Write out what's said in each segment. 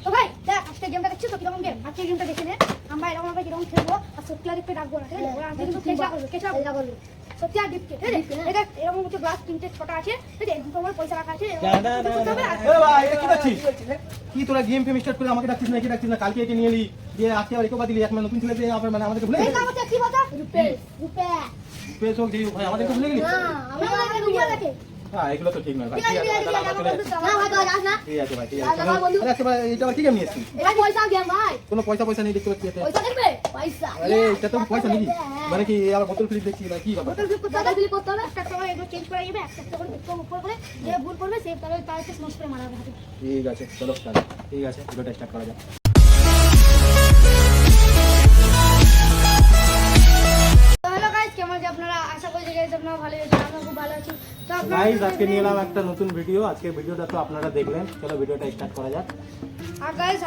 তো ভাই দেখ আজকে গেমটা দেখছিস তো কিরকম গেম আজকে গেমটা দেখে নে আমরা এরকম আমরা কিরকম খেলবো আর সত্যি আর ডাকবো না ঠিক আছে ওরা আজকে কিন্তু কেসা করবে সত্যি আর ডিপকে ঠিক আছে এটা এরকম হচ্ছে গ্লাস 3টে 6টা আছে ঠিক আছে দুটো আমার পয়সা রাখা আছে এ ভাই এটা কি করছিস কি তোরা গেম ফেম স্টার্ট করে আমাকে ডাকছিস না কি ডাকছিস না কালকে একে নিয়ে এলি দিয়ে আজকে আবার একবার দিলি এক মানে নতুন ছেলে দিয়ে আবার মানে আমাদেরকে ভুলে এই গেলি কাগজে কি বলতো রুপে পেছ হোক যেই ভাই আমাদেরকে ভুলে গেলি না আমি আমাদের ভিডিও দেখে হ্যাঁ এগুলো তো ঠিক নয় ভাই ঠিক আছে ঠিক আছে ভাই ঠিক আছে আরে আজকে ভাই এটা আবার কি গেম নিয়েছিস এটা পয়সা গেম ভাই কোনো পয়সা নেই দেখতে পাচ্ছি এতে পয়সা দেখবে পয়সা আরে এটা তো পয়সা নাকি মানে কি আবার বোতল ফ্লিপ দেখছি না কি ব্যাপার বোতল ফ্লিপ করতে হবে করতে হবে একটা সময় এগুলো চেঞ্জ করা যাবে একটা করে একটু উপর করে যে ভুল করবে সে তারকে স্মাশ করে মারা হবে ঠিক আছে চলো তাহলে ঠিক আছে ভিডিওটা স্টার্ট করা যাক হ্যালো গাইস কেমন আছেন আপনারা আশা করি গাইস আপনারা ভালো আছেন আমরা খুব ভালো আছি তো আপনারা গাইস আজকে নিয়ে এলাম একটা নতুন ভিডিও আজকে ভিডিওটা তো আপনারা দেখলেন চলো ভিডিওটা স্টার্ট করা যাক আর গাইস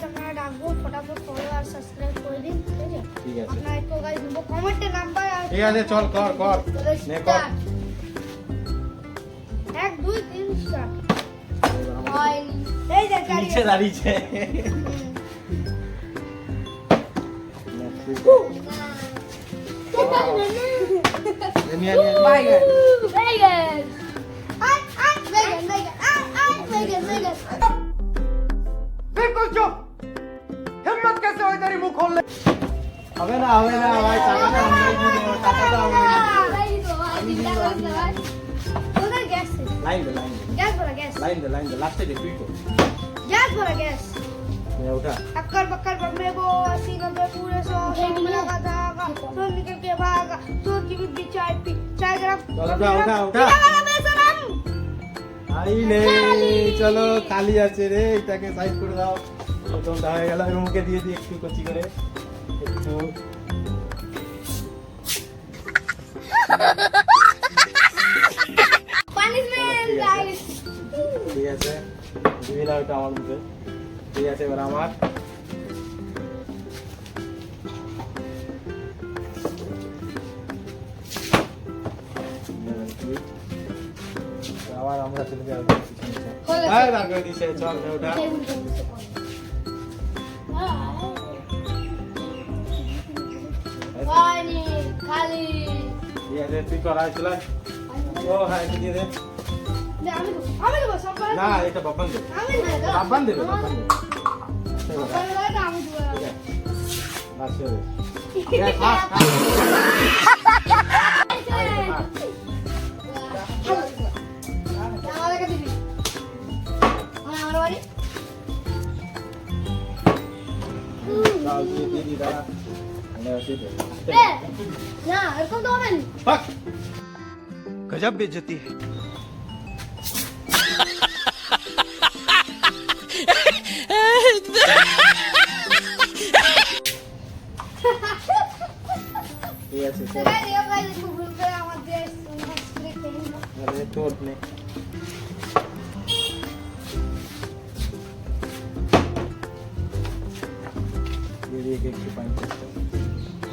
আপনারা ডাকবো ফটাফট ফলো আর সাবস্ক্রাইব করে দিন ঠিক আছে ঠিক আছে আপনারা একটু গাইস দেবো কমেন্টে নাম্বার আর ঠিক আছে চল কর নে কর 1 2 3 স্টার্ট এই যে গাড়ি নিচে দাঁড়িয়েছে নিয়ে Vegas! Vegas! बिल्कुल चुप हिम्मत कैसे हुई तेरी मुंह खोलने হবে না ভাই টাকাটা আমরাই দিয়ে দেবো টাকাটা Total gas. Line Gas bola gas. দে লাস্টে দে তুই তো Gas bola gas. ওটা अक्कर बक्कर बम्बे को अस्सी नब्बे पूरे 100 लगा धागा तो निकल के भागा तो की भी चाय गरम ওটা আই নে চলো খালি আছে রে এটাকে সাইড করে দাও প্রথমটা হয়ে গেল এর মুখে দিয়ে দিই একটু কচি করে একটু Punishment guys. ঠিক আছে দিয়ে দাও এটা আমার মুখে ঠিক আছে এবার আমার আবার আমরা চলে যাবো হ্যাঁ রাখো দিছে চল ওটা খালি ঠিক আছে তুই করা ছিল ও হ্যাঁ এটা দিয়ে দে আমি দেবো সব করে না এটা বাবান দে আমি দেবো বাবান দেবে আমি দেবো আচ্ছা আমাদেরকে দিবি আমার বাড়ি না এরকম তো হবে না गजब बेइज्जती है ঠিক আছে আরে তোর নে দিয়ে একটু পানি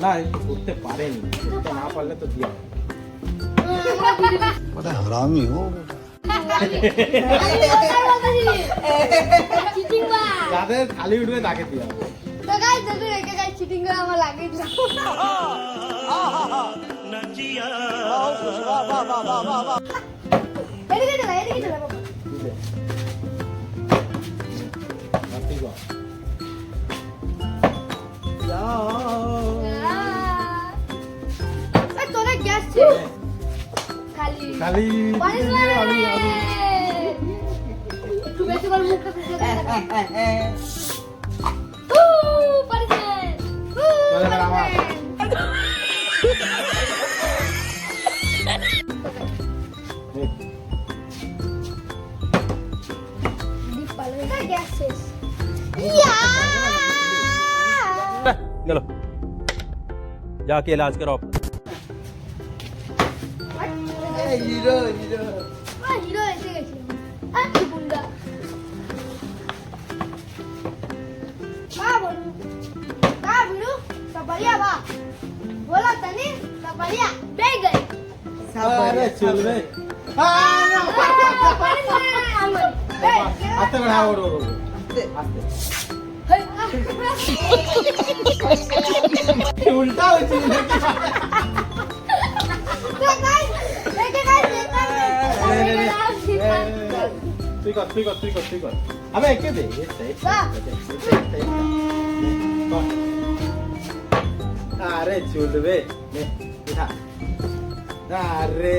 না একটু করতে পারেনি করতে না পারলে তো দিয়া बड़ा हरामी हो যাদের খালি উঠবে তাকে দিয়া চিটিং করে আমার লাগে এদিকে চলা বাবা তোরা গ্যাস ছিল খালি খালি একটু বেশি করে মুখটা খুলে चलो जाके इलाज करो हीरो হিরো এসে গেছে গুন্ডা बोलू सब बढ़िया बा बोला तनी सब बढ़िया बैठ गए अरे चल रे आते बढ़ा ओड़ আস্তে আস্তে হেই, উল্টা হয়েছে নাকি? তো guys, দেখে guys, তুই কর আমি একে দে আরে চলবে আরে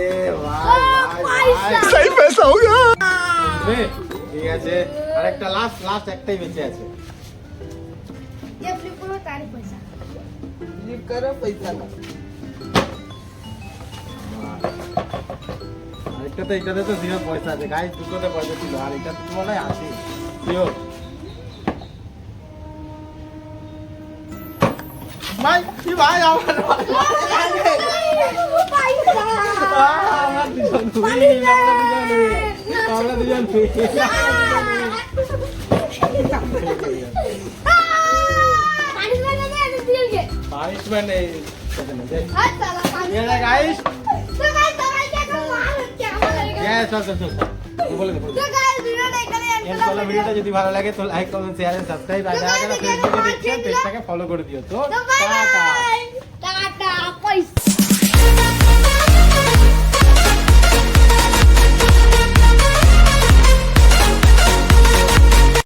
सही पैसा होगा ঠিক আছে আরেকটা লাস্ট একটাই বেঁচে আছে যে flip করবো তারই পয়সা। फ्लिप करो पैसा ना এটাতে তো 0 পয়সা আছে গাইস দুটোতে পয়সা ছিল আর এটা তো মনে হয় আছে শিওর ভাই কি ভাই আমার পয়সা। আমরা দুজন Punishment আছে, আমি দিয়ে গে। পানিশমেন্ট এই আর সালা punishment। ये गाइस তো guys, সবাইকে এখন মার হচ্ছে, আমার হয়ে গেছে। ये चल বলে দে তো guys, ভিডিওটা এখানে end এর করলাম। পরে ভিডিওটা যদি ভালো লাগে তো like comment share and subscribe আর যারা যারা ফেসবুকে দেখছেন পেজটাকে ফলো করে দিও তো তো bye টাটা bye। টাটা, পয়সা।